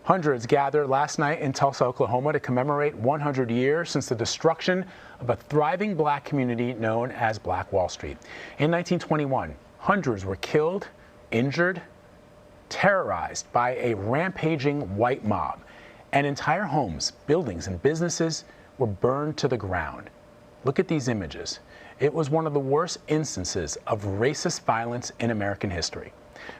Hundreds gathered last night in Tulsa, Oklahoma to commemorate 100 years since the destruction of a thriving black community known as Black Wall Street. In 1921, hundreds were killed, injured, terrorized by a rampaging white mob, and entire homes, buildings, and businesses were burned to the ground. Look at these images. It was one of the worst instances of racist violence in American history.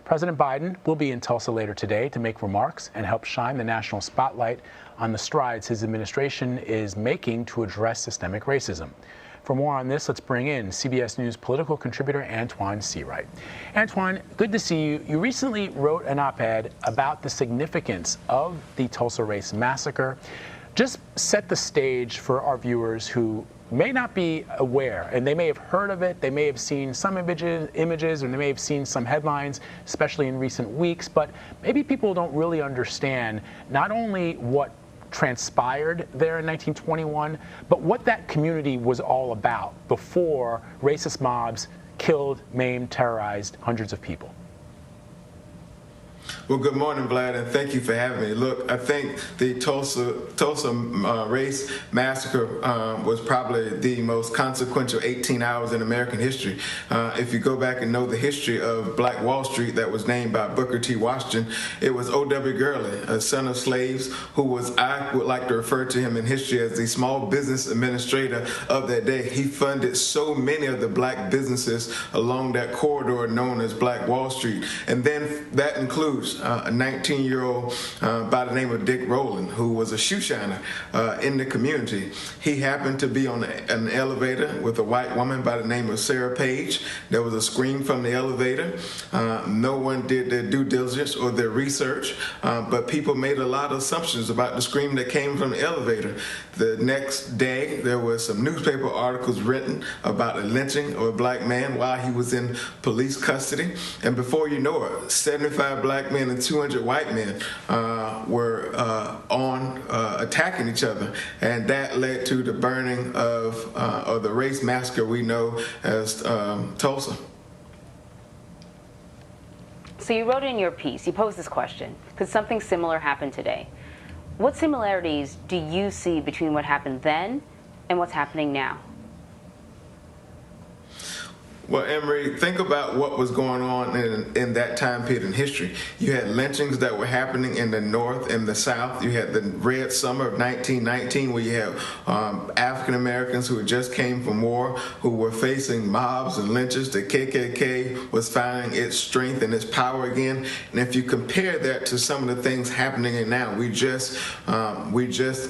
President Biden will be in Tulsa later today to make remarks and help shine the national spotlight on the strides his administration is making to address systemic racism. For more on this, let's bring in CBS News political contributor Antjuan Seawright. Antjuan, good to see you. You recently wrote an op-ed about the significance of the Tulsa race massacre. Just set the stage for our viewers who may not be aware, and they may have heard of it, they may have seen some images, or they may have seen some headlines, especially in recent weeks, but maybe people don't really understand not only what transpired there in 1921, but what that community was all about before racist mobs killed, maimed, terrorized hundreds of people. Well, good morning, Vlad, and thank you for having me. Look, I think the Tulsa race massacre was probably the most consequential 18 hours in American history. If you go back and know the history of Black Wall Street that was named by Booker T. Washington, it was O.W. Gurley, a son of slaves, who was, I would like to refer to him in history as the small business administrator of that day. He funded so many of the black businesses along that corridor known as Black Wall Street. And then that includes a 19-year-old by the name of Dick Rowland, who was a shoe shiner in the community. He happened to be on an elevator with a white woman by the name of Sarah Page. There was a scream from the elevator. No one did their due diligence or their research, but people made a lot of assumptions about the scream that came from the elevator. The next day, there was some newspaper articles written about a lynching of a black man while he was in police custody. And before you know it, 75 black men and 200 white men were attacking each other, and that led to the burning of the race massacre we know as Tulsa. So you wrote in your piece, you posed this question: could something similar happen today? What similarities do you see between what happened then and what's happening now? Well, Emery, think about what was going on in that time period in history. You had lynchings that were happening in the North and the South. You had the Red Summer of 1919, where you have African Americans who had just came from war, who were facing mobs and lynches. The KKK was finding its strength and its power again. And if you compare that to some of the things happening now, we just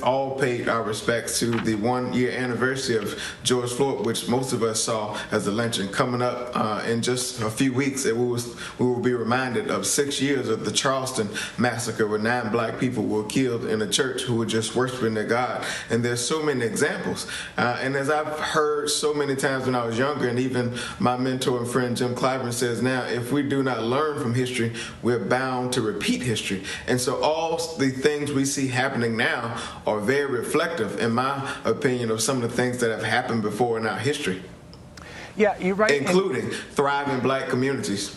all paid our respects to the 1-year anniversary of George Floyd, which most of us saw as a lynching. Coming up in just a few weeks, we will be reminded of 6 years of the Charleston massacre, where 9 black people were killed in a church who were just worshiping their God. And there's so many examples. And as I've heard so many times when I was younger, and even my mentor and friend Jim Clyburn says now, if we do not learn from history, we're bound to repeat history. And so all the things we see happening now are very reflective, in my opinion, of some of the things that have happened before in our history. Yeah, you're right. Including thriving black communities.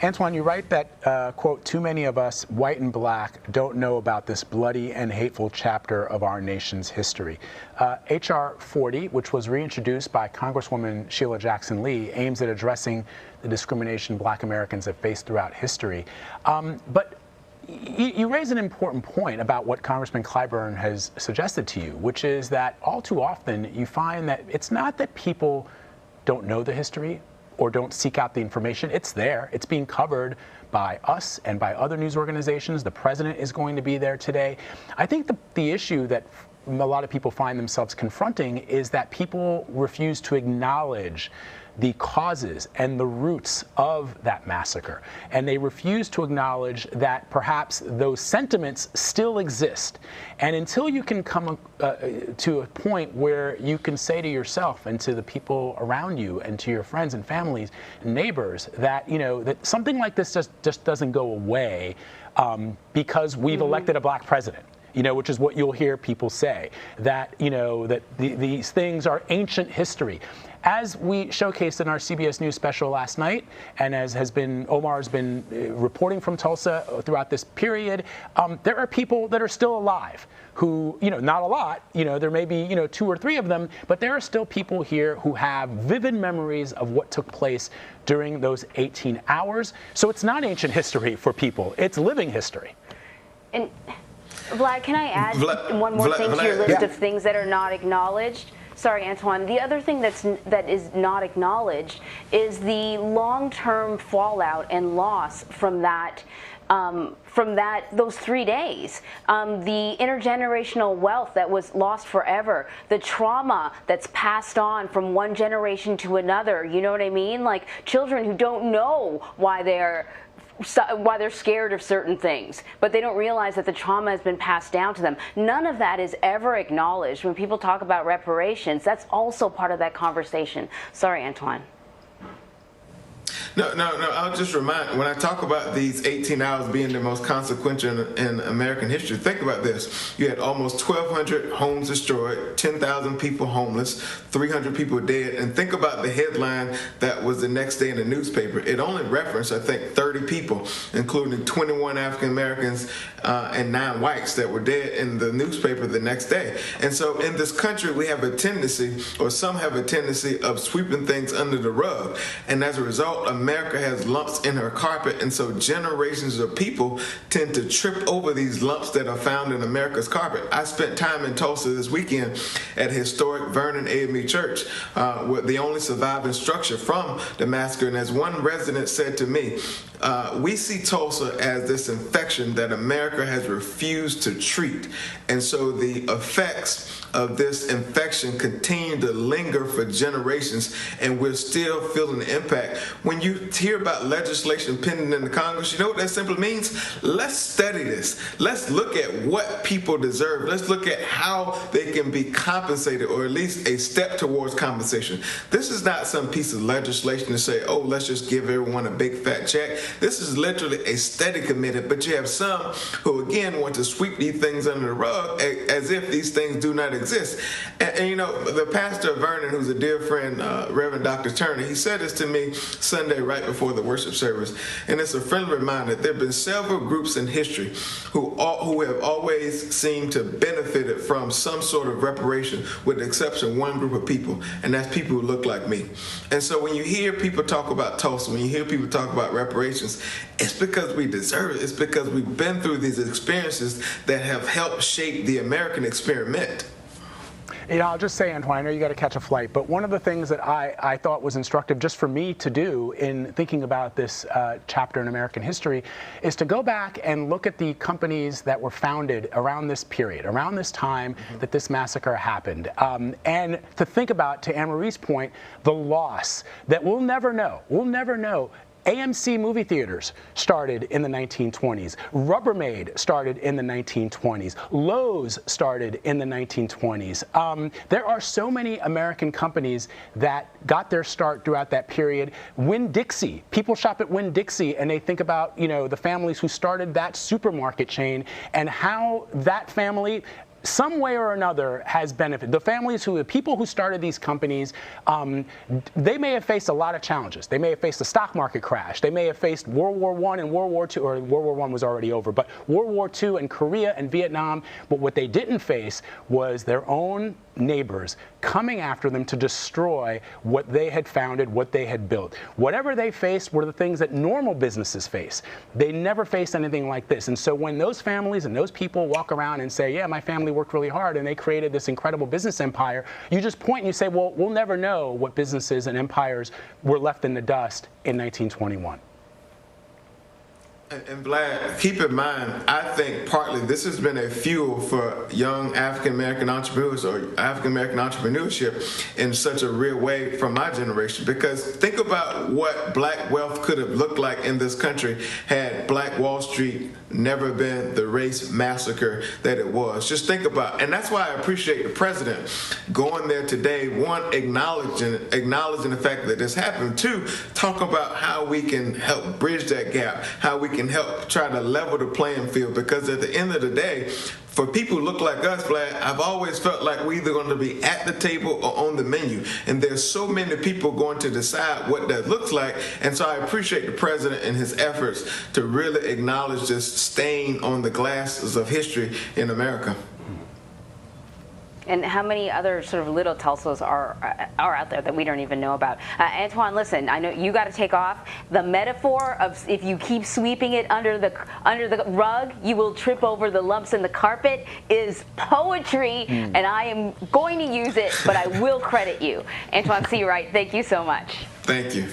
Antjuan, you're right that, quote, too many of us, white and black, don't know about this bloody and hateful chapter of our nation's history. H.R. 40, which was reintroduced by Congresswoman Sheila Jackson Lee, aims at addressing the discrimination black Americans have faced throughout history. But you raise an important point about what Congressman Clyburn has suggested to you, which is that all too often you find that it's not that people don't know the history or don't seek out the information. It's there. It's being covered by us and by other news organizations. The president is going to be there today. I think the issue that a lot of people find themselves confronting is that people refuse to acknowledge the causes and the roots of that massacre. And they refuse to acknowledge that perhaps those sentiments still exist. And until you can come to a point where you can say to yourself and to the people around you and to your friends and families and neighbors that, that something like this just doesn't go away because we've elected a black president. which is what you'll hear people say, that, that these things are ancient history. As we showcased in our CBS News special last night, and as Omar's been reporting from Tulsa throughout this period, there are people that are still alive who, not a lot, there may be, 2 or 3 of them, but there are still people here who have vivid memories of what took place during those 18 hours. So it's not ancient history for people, it's living history. And Vlad, can I add one more thing to your list of things that are not acknowledged? Sorry, Antjuan. The other thing that is not acknowledged is the long-term fallout and loss from those 3 days. The intergenerational wealth that was lost forever, the trauma that's passed on from one generation to another. You know what I mean? Like children who don't know why they're scared of certain things, but they don't realize that the trauma has been passed down to them. None of that is ever acknowledged. When people talk about reparations, that's also part of that conversation. Sorry, Antjuan. No. I'll just remind, when I talk about these 18 hours being the most consequential in American history, think about this. You had almost 1,200 homes destroyed, 10,000 people homeless, 300 people dead, and think about the headline that was the next day in the newspaper. It only referenced, I think, 30 people, including 21 African Americans and 9 whites that were dead in the newspaper the next day. And so in this country, we have a tendency, or some have a tendency, of sweeping things under the rug. And as a result, America has lumps in her carpet, and so generations of people tend to trip over these lumps that are found in America's carpet. I spent time in Tulsa this weekend at historic Vernon AME Church, with the only surviving structure from the massacre. And as one resident said to me, we see Tulsa as this infection that America has refused to treat. And so the effects of this infection continue to linger for generations, and we're still feeling the impact. When you hear about legislation pending in the Congress, you know what that simply means? Let's study this. Let's look at what people deserve. Let's look at how they can be compensated, or at least a step towards compensation. This is not some piece of legislation to say, oh, let's just give everyone a big fat check. This is literally a study committee, but you have some who, again, want to sweep these things under the rug as if these things do not exist. And the pastor of Vernon, who's a dear friend, Reverend Dr. Turner, he said this to me Sunday right before the worship service, and it's a friendly reminder. There have been several groups in history who have always seemed to benefit from some sort of reparation, with the exception of one group of people, and that's people who look like me. And so when you hear people talk about Tulsa, when you hear people talk about reparations, it's because we deserve it. It's because we've been through these experiences that have helped shape the American experiment. I'll just say, Antjuan, I know you got to catch a flight, but one of the things that I thought was instructive just for me to do in thinking about this chapter in American history is to go back and look at the companies that were founded around this period, around this time that this massacre happened, and to think about, to Anne-Marie's point, the loss that we'll never know. We'll never know. AMC movie theaters started in the 1920s. Rubbermaid started in the 1920s. Lowe's started in the 1920s. There are so many American companies that got their start throughout that period. Winn-Dixie. People shop at Winn-Dixie and they think about, the families who started that supermarket chain and how that family, some way or another, has benefited. The people who started these companies, they may have faced a lot of challenges. They may have faced a stock market crash. They may have faced World War I and World War II, or World War I was already over, but World War II and Korea and Vietnam. But what they didn't face was their own neighbors coming after them to destroy what they had founded, what they had built. Whatever they faced were the things that normal businesses face. They never faced anything like this. And so when those families and those people walk around and say, yeah, my family worked really hard and they created this incredible business empire, you just point and you say, well, we'll never know what businesses and empires were left in the dust in 1921. And Vlad, keep in mind, I think partly this has been a fuel for young African-American entrepreneurs, or African-American entrepreneurship in such a real way from my generation. Because think about what black wealth could have looked like in this country had Black Wall Street never been the race massacre that it was. Just think about, and that's why I appreciate the president going there today, one, acknowledging the fact that this happened, two, talk about how we can help bridge that gap, how we can help try to level the playing field, because at the end end of the day, for people who look like us, Vlad, I've always felt like we're either going to be at the table or on the menu. And there's so many people going to decide what that looks like. And so I appreciate the president and his efforts to really acknowledge this stain on the glasses of history in America. And how many other sort of little Tulsas are out there that we don't even know about? Antjuan, listen, I know you got to take off. The metaphor of if you keep sweeping it under the rug, you will trip over the lumps in the carpet is poetry, and I am going to use it, but I will credit you. Antjuan Seawright, thank you so much. Thank you.